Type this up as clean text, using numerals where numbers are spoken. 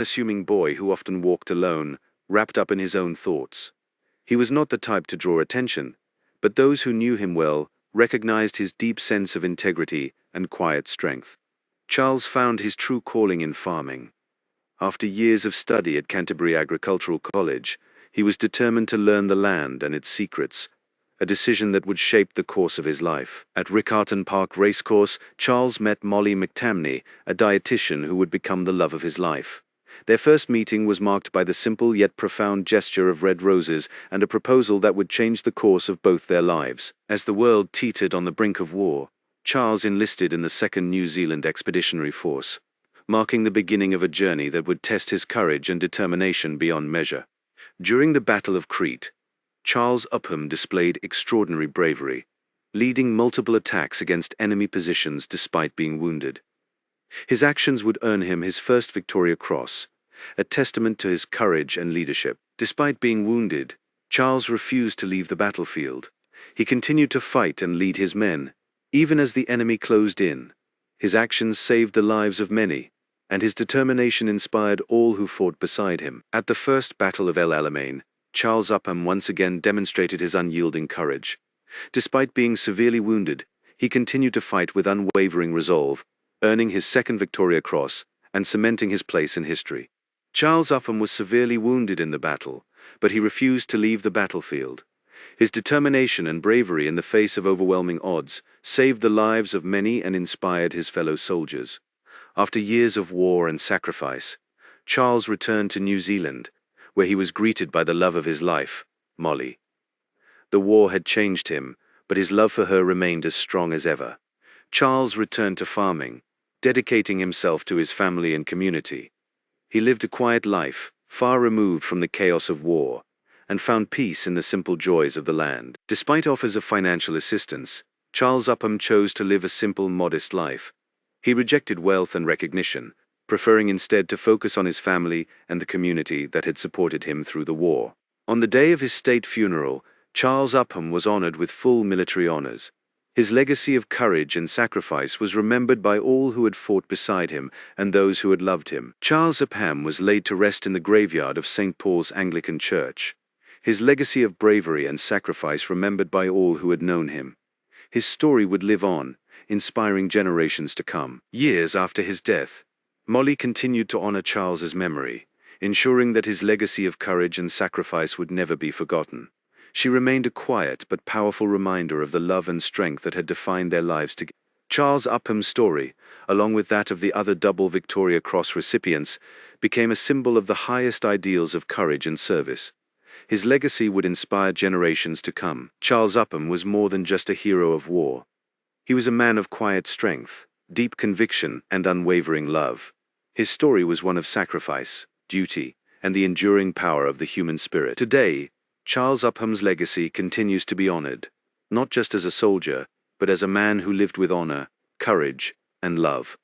unassuming boy who often walked alone, wrapped up in his own thoughts. He was not the type to draw attention, but those who knew him well recognized his deep sense of integrity and quiet strength. Charles found his true calling in farming. After years of study at Canterbury Agricultural College, he was determined to learn the land and its secrets, a decision that would shape the course of his life. At Riccarton Park Racecourse, Charles met Molly McTamney, a dietitian who would become the love of his life. Their first meeting was marked by the simple yet profound gesture of red roses and a proposal that would change the course of both their lives. As the world teetered on the brink of war, Charles enlisted in the 2nd New Zealand Expeditionary Force, marking the beginning of a journey that would test his courage and determination beyond measure. During the Battle of Crete, Charles Upham displayed extraordinary bravery, leading multiple attacks against enemy positions despite being wounded. His actions would earn him his first Victoria Cross, a testament to his courage and leadership. Despite being wounded, Charles refused to leave the battlefield. He continued to fight and lead his men, even as the enemy closed in. His actions saved the lives of many, and his determination inspired all who fought beside him. At the First Battle of El Alamein, Charles Upham once again demonstrated his unyielding courage. Despite being severely wounded, he continued to fight with unwavering resolve, earning his 2nd Victoria Cross and cementing his place in history. Charles Upham was severely wounded in the battle, but he refused to leave the battlefield. His determination and bravery in the face of overwhelming odds saved the lives of many and inspired his fellow soldiers. After years of war and sacrifice, Charles returned to New Zealand, where he was greeted by the love of his life, Molly. The war had changed him, but his love for her remained as strong as ever. Charles returned to farming, dedicating himself to his family and community. He lived a quiet life, far removed from the chaos of war, and found peace in the simple joys of the land. Despite offers of financial assistance, Charles Upham chose to live a simple, modest life. He rejected wealth and recognition, preferring instead to focus on his family and the community that had supported him through the war. On the day of his state funeral, Charles Upham was honored with full military honors. His legacy of courage and sacrifice was remembered by all who had fought beside him and those who had loved him. Charles Upham was laid to rest in the graveyard of St. Paul's Anglican Church, his legacy of bravery and sacrifice remembered by all who had known him. His story would live on, inspiring generations to come. Years after his death, Molly continued to honor Charles's memory, ensuring that his legacy of courage and sacrifice would never be forgotten. She remained a quiet but powerful reminder of the love and strength that had defined their lives together. Charles Upham's story, along with that of the other double Victoria Cross recipients, became a symbol of the highest ideals of courage and service. His legacy would inspire generations to come. Charles Upham was more than just a hero of war. He was a man of quiet strength, deep conviction, and unwavering love. His story was one of sacrifice, duty, and the enduring power of the human spirit. Today, Charles Upham's legacy continues to be honored, not just as a soldier, but as a man who lived with honor, courage, and love.